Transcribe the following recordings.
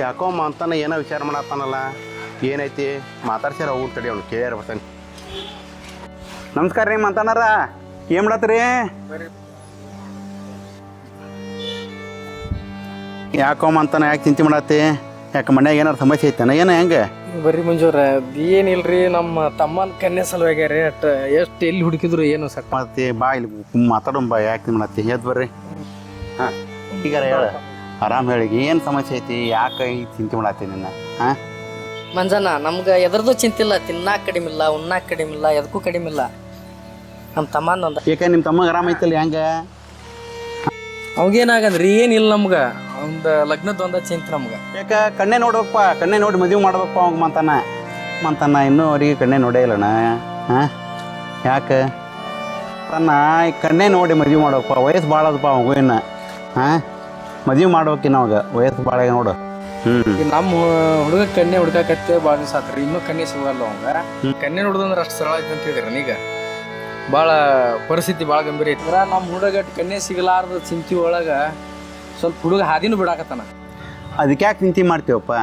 ಯಾಕೋ ಅಂತಾನೆ ಏನೋ ವಿಚಾರ ಮಾಡತ್ತಾನಲ್ಲ, ಏನೈತಿ ಮಾತಾಡ್ಸ್ಯಾರ ಊರು ತಡಿ ಅವ್ನು ಕೇಳ್ಯಾರ ಬರ್ತಾನೆ. ನಮಸ್ಕಾರ ರೀ ಮಂತನಾರ, ಏನು ಮಾಡತ್ತೀರಿ? ಯಾಕೋ ಅಂತಾನೆ ಯಾಕೆ ಚಿಂತೆ ಮಾಡತ್ತಿ? ಯಾಕೆ ಮನ್ಯಾಗ ಏನಾರು ಸಮಸ್ಯೆ ಐತೇನ ಏನು ಹೆಂಗೆ? ಬರ್ರಿ ಮಂಜೂರ ಏನಿಲ್ರಿ, ನಮ್ಮ ತಮ್ಮನ ಕನ್ಯೆ ಸಲುವಾಗ್ಯಾರಿ. ಎಷ್ಟು ಎಲ್ಲಿ ಹುಡುಕಿದ್ರು ಏನು ಸಟ್ ಮತ್ತೆ ಬಾ ಇಲ್ಲಿ ಮಾತಾಡೋಣ ಬಾ, ಯಾಕೆ ಮಾಡತ್ತಿ? ಎದ್ದು ಬರ್ರಿ. ಹಾಂ ಈಗ ಹೇಳ, ಆರಾಮ್ ಹೇಳಿ, ಏನು ಸಮಸ್ಯೆ ಐತಿ? ಯಾಕೆ ಈ ಚಿಂತೆ ಮಾಡತ್ತಿ ನಿನ್ನ? ಹಾಂ ಮಂಜಣ್ಣ, ನಮ್ಗೆ ಎದ್ರದ್ದು ಚಿಂತಿಲ್ಲ, ತಿನ್ನಾಕ ಕಡಿಮೆ ಇಲ್ಲ, ಉಣ್ಣಾಕ ಕಡಿಮೆ ಇಲ್ಲ, ಎದಕ್ಕೂ ಕಡಿಮೆ ಇಲ್ಲ. ನಮ್ಮ ತಮ್ಮನ ಒಂದು ಯಾಕೆ ನಿಮ್ಮ ತಮ್ಮಗೆ ಆರಾಮ ಐತಲ್ಲ ಹೆಂಗೆ? ಅವಾಗೇನಾಗದ್ರಿ ಏನಿಲ್ಲ ನಮ್ಗೆ, ಒಂದು ಲಗ್ನದ ಒಂದ ಚಿಂತೆ ನಮ್ಗೆ. ಯಾಕೆ ಕಣ್ಣೆ ನೋಡ್ಬೇಕಪ್ಪ, ಕಣ್ಣೆ ನೋಡಿ ಮದುವೆ ಮಾಡ್ಬೇಕಪ್ಪ ಅವಾಗ ಮಂತಾನ ಇನ್ನೂ ಅವ್ರಿಗೆ ಕಣ್ಣೆ ನೋಡೇ ಇಲ್ಲಣ್ಣ. ಹಾಂ ಯಾಕೆ ತನ್ನ ಈ ಕಣ್ಣೆ ನೋಡಿ ಮದುವೆ ಮಾಡ್ಬೇಕಪ್ಪ, ವಯಸ್ಸು ಭಾಳ ಅದಪ್ಪ ಅವಾಗ ಇನ್ನು. ಹಾಂ ಮದುವೆ ಮಾಡ್ಬೇಕಿನ್ನ ಅವಾಗ ವಯಸ್ಸು ಭಾಳ ನೋಡು. ನಮ್ಮ ಹುಡುಗ ಕನ್ಯೆ ಹುಡ್ಕಾಕತ್ತೆ ಭಾಳ ದಿವಸ ಆತ್ರಿ, ಇನ್ನೂ ಕನ್ಯೆ ಸಿಗಲ್ಲ ಅವಂಗ. ಕನ್ಯೆ ನೋಡಿದ್ರೆ ಅಷ್ಟು ಸರಳ ಐತೆ ಅಂತ ಹೇಳಿದ್ರಿ ನೀಗ. ಭಾಳ ಪರಿಸ್ಥಿತಿ ಭಾಳ ಗಂಭೀರ ಐತಿ. ನಮ್ಮ ಹುಡುಗ ಕನ್ಯೆ ಸಿಗಲಾರ್ದ ಚಿಂತೆ ಒಳಗೆ ಸ್ವಲ್ಪ ಹುಡುಗ ಹಾದಿನೂ ಬಿಡಾಕತ್ತಾನ. ಅದಕ್ಕೆ ಯಾಕೆ ಚಿಂತೆ ಮಾಡ್ತೀವಪ್ಪ?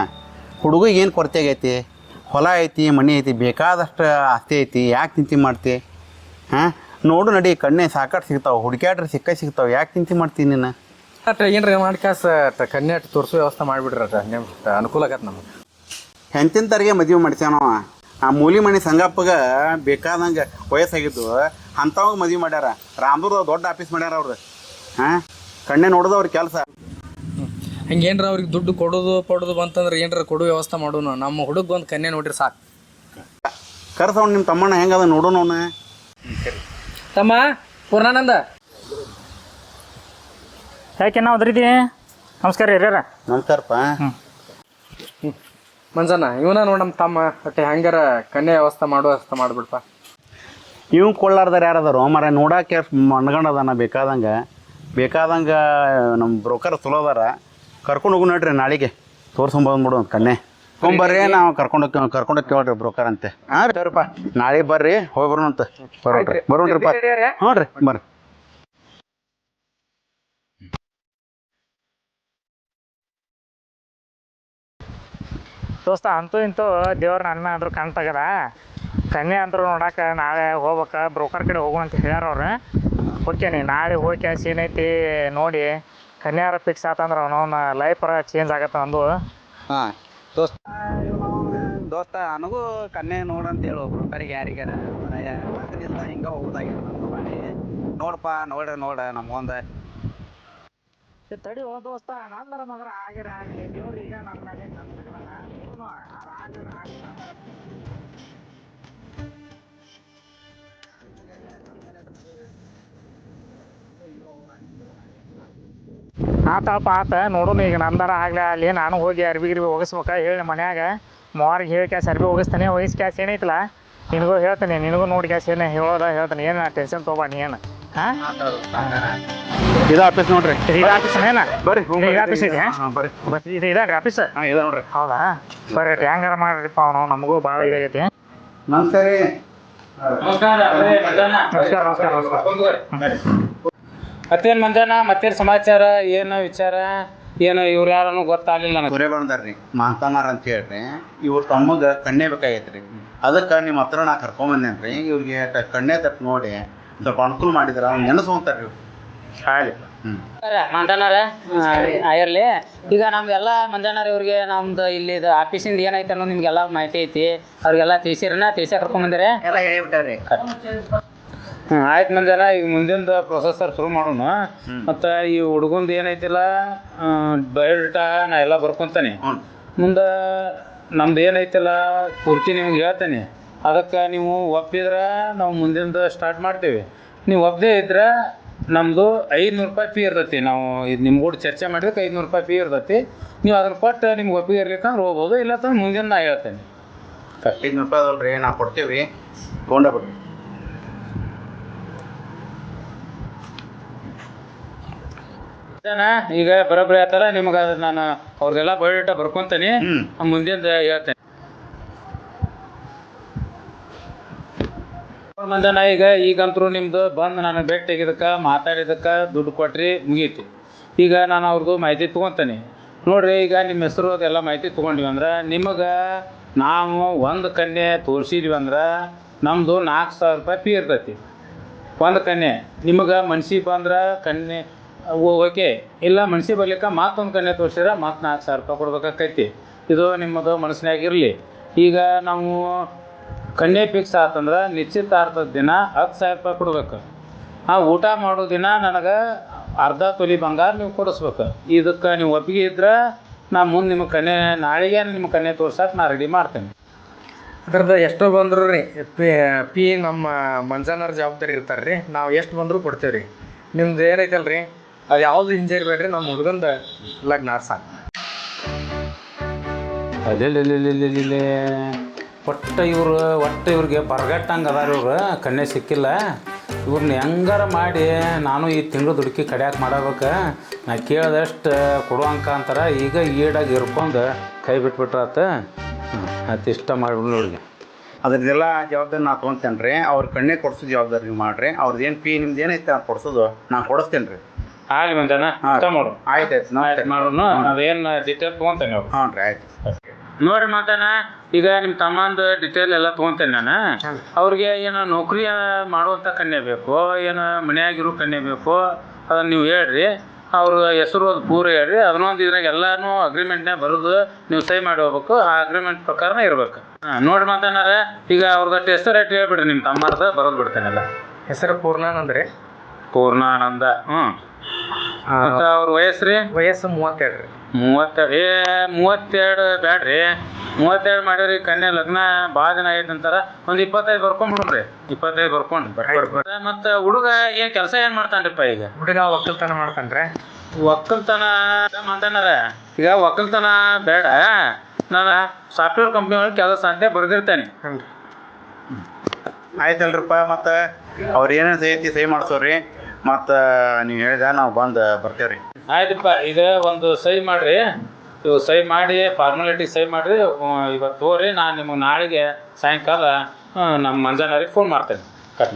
ಹುಡುಗಿಗೆ ಏನು ಕೊರತೆ ಆಗೈತಿ? ಹೊಲ ಐತಿ, ಮನೆ ಐತಿ, ಬೇಕಾದಷ್ಟು ಆಸ್ತಿ ಐತಿ, ಯಾಕೆ ಚಿಂತೆ ಮಾಡ್ತಿ? ಹಾಂ ನೋಡು ನಡಿ, ಕಣ್ಣೆ ಸಾಕಷ್ಟು ಸಿಗ್ತಾವೆ, ಹುಡುಕ್ಯಾಡ್ರೆ ಸಿಗ್ತಾವೆ, ಯಾಕೆ ಚಿಂತೆ ಮಾಡ್ತೀನಿ ನೀನು? ಏನ್ರಿ ಮಾಡ್ಕಾಸ ಕನ್ಯೆ ತೋರಿಸೋ ವ್ಯವಸ್ಥೆ ಮಾಡಿಬಿಡ್ರಿ, ಅನುಕೂಲ ಆಗತ್ತೆ ನಮ್ಗೆ. ಹೆಂತಿಂತರಿಗೆ ಮದುವೆ ಮಾಡ್ಸ್ಯಾನವ. ಆ ಮೂಲಿ ಮನೆ ಸಂಗಪ್ಪಗೆ ಬೇಕಾದಂಗೆ ವಯಸ್ಸಾಗಿದ್ದು ಅಂಥವಾಗ ಮದುವೆ ಮಾಡ್ಯಾರ. ರಾಮದೂರ್ದ ದೊಡ್ಡ ಆಫೀಸ್ ಮಾಡ್ಯಾರ ಅವ್ರು. ಹಾಂ ಕಣ್ಣೆ ನೋಡೋದು ಅವ್ರ ಕೆಲಸ. ಹಂಗೇನ್ರ ಅವ್ರಿಗೆ ದುಡ್ಡು ಕೊಡೋದು ಬಂತಂದ್ರೆ ಏನ್ರ ಕೊಡೋ ವ್ಯವಸ್ಥೆ ಮಾಡೋನು. ನಮ್ಮ ಹುಡುಗ ಒಂದು ಕನ್ಯೆ ನೋಡ್ರಿ ಸಾಕು. ಕರ್ಸವ್ನು ನಿಮ್ಮ ತಮ್ಮಣ್ಣ ಹೆಂಗದ ನೋಡೋಣ ಅವನು. ತಮ್ಮ ಪೂರ್ಣಾನಂದ, ಯಾಕೆ ನಾವು ಅದ್ರಿದಿ? ನಮಸ್ಕಾರ ರೀ ಹಿರಿಯರ. ನಮಸ್ಕಾರಪ್ಪ. ಮಂಜಣ್ಣ ಇವನ ನೋಡಿ ನಮ್ಮ ತಮ್ಮ, ಒಟ್ಟೆ ಹೆಂಗಾರ ಕನ್ಯೆ ವ್ಯವಸ್ಥೆ ಮಾಡಿಬಿಡ್ಪ. ಇವ್ ಕೊಳ್ಳಾರ್ದಾರ ಯಾರದಾರು ಮರ ನೋಡಕ್ಕೆ ಮಣ್ಗಂಡದಾನ ಬೇಕಾದಂಗೆ ನಮ್ಮ ಬ್ರೋಕರ್ ಚಲೋದಾರ. ಕರ್ಕೊಂಡು ಹೋಗು ನೋಡ್ರಿ, ನಾಳೆಗೆ ತೋರ್ಸ್ಕೊಂಬಂದ್ಬಿಡು ಕಣ್ಣೆ. ತೊಗೊಂಬರ್ರಿ, ನಾವು ಕರ್ಕೊಂಡು ಕೇಳ್ರಿ ಬ್ರೋಕರ್ ಅಂತೆ. ಹಾಂ ರೀ ಸರಿಪ್ಪ, ನಾಳೆ ಬರ್ರಿ, ಹೋಗಿ ಬರೋಣಂತ. ಬರೋಣ್ರಿಪ್ಪ. ಹ್ಞೂ ರೀ ಬರ್ರಿ. ದೋಸ್ತ ಅಂತೂ ಇಂತೂ ದೇವ್ರ ನನ್ನ ಅಂದ್ರು ಕಾಣ್ತಾಗದ. ಕನ್ಯೆ ಅಂದ್ರು ನೋಡಕ್ಕೆ ನಾಳೆ ಹೋಗ್ಬೇಕು, ಬ್ರೋಕರ್ ಕಡೆ ಹೋಗು ಅಂತ ಹೇಳ್ಯಾರ ಅವ್ರು. ಹೋಗ್ತೇನೆ ನಾಳೆ ಹೋಗಿ ಏನೈತಿ ನೋಡಿ, ಕನ್ಯಾರ ಫಿಕ್ಸ್ ಆತಂದ್ರೆ ಅವನವನ್ನ ಲೈಫರ ಚೇಂಜ್ ಆಗತ್ತೆ ಅಂದು. ಹಾಂ ದೋಸ್ತ ನನಗೂ ಕನ್ಯೆ ನೋಡಂತ ಹೇಳು ಬ್ರೋಕರಿಗೆ, ಯಾರಿಗಾರ ಹಿಂಗೆ ಹೋಗುದಾಗಿಲ್ಲ. ನೋಡಪ್ಪ ನೋಡ ನಮ್ಗೊಂದು ತಡಿ ಹೋ ದೋಸ್ತ, ನಂದರ ಮಗರ ಆಗಿರ ಆಗಲಿ, ದೇವ್ರು ಈಗ ನನ್ನ ಆತ ನೋಡೋನು. ಈಗ ನಂದರ ಆಗ್ಲಿ ಅಲ್ಲಿ ನಾನು ಹೋಗಿ ಅರ್ಬಿ ಒಗಿಸ್ಬೇಕ ಹೇಳಿ ಮನ್ಯಾಗ ಮಾರಿಗೆ ಹೇಳಿ ಕ್ಯಾಸ್ ಅರ್ಬಿ ಒಗಿಸ್ತಾನೆ. ಒಗಿಸ್ ಕ್ಯಾಸ್ ಏನೈತಲ್ಲ ನಿನಗೂ ಹೇಳ್ತಾನೆ, ನಿನಗೂ ನೋಡಿ ಕ್ಯಾಸ್ ಏನು ಹೇಳ್ತಾನೆ. ಏನು ಟೆನ್ಷನ್ ತೊಗೊಬ ನೀ ಏನು. ಹಾಂ ಇದು ಆಫೀಸ್ ನೋಡ್ರಿ. ಇದು ಆಫೀಸ್ ಏನ? ಬರ್ರಿ, ಇದು ಆಫೀಸ್ ಇದೆ. ಬರ್ರಿ. ಇದು ಇದಾಗ್ರಿ ಆಫೀಸ್? ಹಾಂ ಇದೆ ನೋಡ್ರಿ. ಹೌದಾ? ಬರ್ರಿ, ಹೆಂಗಾರ ಮಾಡ್ರಿಪ್ಪ, ಅವನು ನಮಗೂ ಭಾಳ ಇದಾಗೈತಿ. ನಮಸ್ಕಾರ ರೀ. ಮತ್ತೇನು ಮಂಜಾನ, ಮತ್ತೇನು ಸಮಾಚಾರ, ಏನು ವಿಚಾರ, ಏನು ಇವ್ರು ಯಾರನ್ನು ಗೊತ್ತಾಗಲಿಲ್ಲ ನನಗೆ. ಕುರೆ ಬಂದಾರ್ರಿ ಮಾಂತನಾರ ಅಂತ ಹೇಳ್ರಿ. ಇವ್ರ ತಮ್ಮಗೆ ಕಣ್ಣೆ ಬೇಕಾಗೈತ್ರಿ. ಅದಕ್ಕೆ ನಿಮ್ಮ ಹತ್ರ ನಾ ಕರ್ಕೊಂಬಂದೇನ್ರಿ. ಇವ್ರಿಗೆ ಕಣ್ಣೆ ತಟ್ಟು ನೋಡಿ ಸ್ವಲ್ಪ ಅನುಕೂಲ ಮಾಡಿದ್ರ ನೆನೆಸ್ಕೊಂತಾರ್ರಿ ಇವ್ರು. ಹಾಗೆ ಮಂಜಾನಾರ ಆಗಿರಲಿ. ಈಗ ನಮ್ಗೆಲ್ಲ ಮಂಜಾನಾರ ಇವ್ರಿಗೆ ನಮ್ದು ಇಲ್ಲಿ ಆಫೀಸಿಂದ ಏನೈತೆ ಅನ್ನೋದು ನಿಮ್ಗೆಲ್ಲ ಮಾಹಿತಿ ಐತಿ. ಅವ್ರಿಗೆಲ್ಲ ತಿಳಿಸಿ ಕರ್ಕೊಂಬಂದಿರಿ ಎಲ್ಲ ಹೇಳಿಬಿಟ್ಟಾರಿ. ಆಯ್ತು ಮಂಜಾನ, ಈಗ ಮುಂದಿನ ಪ್ರೊಸೆಸರ್ ಶುರು ಮಾಡೋಣ. ಮತ್ತು ಈ ಹುಡುಗಂದು ಏನೈತಿಲ್ಲ ಬಯೋಡೇಟಾ ನಾ ಎಲ್ಲ ಬರ್ಕೊತಾನೆ. ಮುಂದೆ ನಮ್ದು ಏನೈತಿಲ್ಲ ಪೂರ್ತಿ ನಿಮ್ಗೆ ಹೇಳ್ತೇನೆ. ಅದಕ್ಕೆ ನೀವು ಒಪ್ಪಿದ್ರೆ ನಾವು ಮುಂದಿನ ಸ್ಟಾರ್ಟ್ ಮಾಡ್ತೀವಿ. ನೀವು ಒಪ್ಪದೇ ಇದ್ರೆ ನಮ್ಮದು 500 ರೂಪಾಯಿ ಫೀ ಇರ್ತೈತಿ. ನಾವು ಇದು ನಿಮ್ಮ ಕೂಡ ಚರ್ಚೆ ಮಾಡಿದಕ್ಕೆ 500 ರೂಪಾಯಿ ಫೀ ಇರ್ತೈತಿ. ನೀವು ಅದನ್ನು ಕೊಟ್ಟು ನಿಮ್ಗೆ ಒಪ್ಪಿಗೆ ಇರ್ಲಿಕ್ಕಂದ್ರೆ ಹೋಗ್ಬೋದು, ಇಲ್ಲ ತಂದ್ರೆ ಮುಂದಿನ ನಾ ಹೇಳ್ತೇನೆ. 500 ರೂಪಾಯಿ ಅದಲ್ರಿ, ನಾ ಕೊಡ್ತೀವಿ, ತೊಗೊಂಡೇ ಬಿಡ್ರಿ. ಈಗ ಬರೋಬ್ಬರಿ ಆಯ್ತಲ್ಲ ನಿಮ್ಗೆ, ನಾನು ಅವ್ರದ್ದೆಲ್ಲ ಬಯೋಡೇಟಾ ಬರ್ಕೊತೀನಿ, ಮುಂದಿನ ಹೇಳ್ತೇನೆ. ಮಂಜಾನ ಈಗಂತರೂ ನಿಮ್ದು ಬಂದು ನಾನು ಭೇಟಿ ತೆಗಿದಕ್ಕೆ ಮಾತಾಡಿದಕ್ಕೆ ದುಡ್ಡು ಕೊಟ್ರಿ ಮುಗೀತಿ. ಈಗ ನಾನು ಅವ್ರದ್ದು ಮಾಹಿತಿ ತೊಗೊತೀನಿ. ನೋಡಿರಿ ಈಗ ನಿಮ್ಮ ಹೆಸರು ಅದೆಲ್ಲ ಮಾಹಿತಿ ತೊಗೊಂಡಿವಿ ಅಂದ್ರೆ ನಿಮಗೆ ನಾವು ಒಂದು ಕನ್ಯೆ ತೋರಿಸಿದ್ವಿ ಅಂದ್ರೆ ನಮ್ಮದು 4,000 ರೂಪಾಯಿ ಫೀ ಇರ್ತೈತಿ ಒಂದು ಕನ್ಯೆ. ನಿಮಗೆ ಮನ್ಸಿಗೆ ಬಂದ್ರೆ ಕನ್ಯೆ ಓಕೆ, ಇಲ್ಲ ಮನ್ಸಿಗೆ ಬರ್ಲಿಕ್ಕೆ ಮತ್ತೊಂದು ಕನ್ಯೆ ತೋರಿಸಿದ್ರೆ ಮತ್ತೆ 4,000 ರೂಪಾಯಿ ಕೊಡ್ಬೇಕಾಕೈತಿ. ಇದು ನಿಮ್ಮದು ಮನಸ್ಸಿನಾಗ ಇರಲಿ. ಈಗ ನಾವು ಕನ್ಯೆ ಫಿಕ್ಸ್ ಆತಂದ್ರೆ ನಿಶ್ಚಿತಾರ್ಥದ ದಿನ 10,000 ರೂಪಾಯಿ ಕೊಡ್ಬೇಕು. ಆ ಊಟ ಮಾಡೋ ದಿನ ನನಗೆ ಅರ್ಧ ತೊಲಿ ಬಂಗಾರ ನೀವು ಕೊಡಿಸ್ಬೇಕು. ಇದಕ್ಕೆ ನೀವು ಒಪ್ಪಿಗೆ ಇದ್ರೆ ನಾ ಮುಂದೆ ನಿಮ್ಮ ಕನ್ಯೆ ನಾಳೆಗೆ ನಿಮ್ಮ ಕನ್ಯೆ ತೋರ್ಸಕ್ಕೆ ನಾ ರೆಡಿ ಮಾಡ್ತೇನೆ. ಅದ್ರದ್ದು ಎಷ್ಟೋ ಬಂದ್ರು ರೀ ಪಿ ನಮ್ಮ ಮಂಜಾನವ್ರ ಜವಾಬ್ದಾರಿ ಇರ್ತಾರೆ ರೀ. ನಾವು ಎಷ್ಟು ಬಂದರೂ ಕೊಡ್ತೇವೆ ರೀ. ನಿಮ್ದು ಏನೈತಲ್ಲ ರೀ ಅದು ಯಾವುದು ಹಿಂಜರಿ ಬೇಡ್ರಿ, ನಮ್ಮ ಹುಡುಗಂದು ಲಗ್ನ ಸಾಕು. ಅದೇ ಒಟ್ಟು ಇವ್ರಿಗೆ ಬರಗಟ್ಟಂಗೆ ಅದಾರ ಇವ್ರು. ಕನ್ಯೆ ಸಿಕ್ಕಿಲ್ಲ. ಇವ್ರನ್ನ ಹೆಂಗಾರ ಮಾಡಿ ನಾನು ಈ ತಿಂಗಳು ದುಡುಕಿ ಕಡ್ಯಾಕೆ ಮಾಡಬೇಕು. ನಾ ಕೇಳಿದಷ್ಟು ಕೊಡುವಂಕ ಅಂತಾರೆ. ಈಗ ಈಡಾಗಿ ಇರ್ಕೊಂಡು ಕೈ ಬಿಟ್ಬಿಟ್ರಾತ. ಅದು ಇಷ್ಟ ಮಾಡಿಬಿಡು ನೋಡಿಗೆ. ಅದ್ರದ್ದೆಲ್ಲ ಜವಾಬ್ದಾರಿ ನಾ ತೊಗೊತೇನೆ ರೀ. ಅವ್ರ ಕಣ್ಣೆ ಕೊಡ್ಸೋದು ಜವಾಬ್ದಾರಿ ನೀವು ಮಾಡಿರಿ. ಅವ್ರದ್ದು ಏನು ಫೀ ನಿಮ್ದು ಏನೈತೆ ನಾನು ಕೊಡ್ಸೋದು ನಾನು ಕೊಡಿಸ್ತೇನೆ ರೀ. ಆಗಲಿ ಮಂಜಾನ, ಇಷ್ಟ ಮಾಡು. ಆಯ್ತು ಮಾಡೋಣ. ಅದೇನು ಡೀಟೇಲ್ ತೊಗೊತೇನೆ ನಾವು. ಹ್ಞೂ ರೀ, ಆಯ್ತು. ನೋಡ್ರಿ ಮಂಜಾನ, ಈಗ ನಿಮ್ಮ ತಮ್ಮಂದು ಡಿಟೇಲ್ ಎಲ್ಲ ತೊಗೊತೇನೆ ನಾನು. ಅವ್ರಿಗೆ ಏನು ನೌಕರಿ ಮಾಡುವಂಥ ಕನ್ಯೆ ಬೇಕು, ಏನು ಮನೆಯಾಗಿರೋ ಕನ್ಯೆ ಬೇಕು, ಅದನ್ನು ನೀವು ಹೇಳ್ರಿ. ಅವ್ರ ಹೆಸರು ಅದು ಪೂರ ಹೇಳ್ರಿ. ಅದನ್ನೊಂದು ಇದ್ರಾಗ ಎಲ್ಲನೂ ಅಗ್ರಿಮೆಂಟ್ನೇ ಬರೋದು ನೀವು ಸಹಿ ಮಾಡಿ ಹೋಗ್ಬೇಕು. ಆ ಅಗ್ರಿಮೆಂಟ್ ಪ್ರಕಾರನೇ ಇರ್ಬೇಕು. ನೋಡ್ರಿ ಮಂಜಾನ, ಈಗ ಅವ್ರದ್ದು ಹೆಸರು ರೇಟ್ ಹೇಳ್ಬಿಡ್ರಿ. ನಿಮ್ಮ ತಮ್ಮರ್ದು ಬರೋದು ಬಿಡ್ತೇನೆಲ್ಲ. ಹೆಸರು ಪೂರ್ಣಾನಂದ ರೀ. ಪೂರ್ಣಾನಂದ. ಮತ್ತು ಅವ್ರ ವಯಸ್ಸು ರೀ? ವಯಸ್ಸು 37 ರೀ. 32. 32 ಬ್ಯಾಡ್ರಿ. 32 ಮಾಡಿರಿ. ಕನ್ಯೆ ಲಗ್ನ ಭಾಳ ದಿನ ಆಗೈತೆ ಅಂತಾರೆ. ಒಂದು 25 ಬರ್ಕೊಂಡ್ಬಿಡ್ರಿ. 25 ಬರ್ಕೊಂಡು ಮತ್ತು ಹುಡುಗ ಏನು ಕೆಲಸ ಏನು ಮಾಡ್ತಾನ್ರಿಪ್ಪ ಈಗ? ಹುಡುಗ ಒಕ್ಕಲ್ತನ ಮಾಡ್ತಾನೆ. ಒಕ್ಕಲ್ತನ ಮಾಡ್ತಾನಾರ. ಈಗ ಒಕ್ಕಲ್ತನ ಬೇಡ, ನಾನು ಸಾಫ್ಟ್ವೇರ್ ಕಂಪ್ನಿ ಒಳಗೆ ಕೆಲಸ ಅಂತ ಬರೆದಿರ್ತೇನೆ. ಆಯ್ತಲ್ರಿಪ್ಪ. ಮತ್ತು ಅವ್ರು ಏನೇನು ಸಹಿ ಮಾಡಿಸೋರಿ. ಮತ್ತು ನೀವು ಹೇಳಿದ ನಾವು ಬಂದು ಬರ್ತೇವೆ ರೀ. ಆಯ್ತಪ್ಪ. ಈಗ ಒಂದು ಸಹಿ ಮಾಡಿರಿ. ಇವು ಸಹಿ ಮಾಡಿ ಫಾರ್ಮಾಲಿಟಿ ಸಹಿ ಮಾಡಿರಿ. ಇವತ್ತು ಹೋಗ್ರಿ. ನಾನು ನಿಮಗೆ ನಾಳೆಗೆ ಸಾಯಂಕಾಲ ನಮ್ಮ ಮಂಜಾನವ್ರಿಗೆ ಫೋನ್ ಮಾಡ್ತೇನೆ. ಕಟ್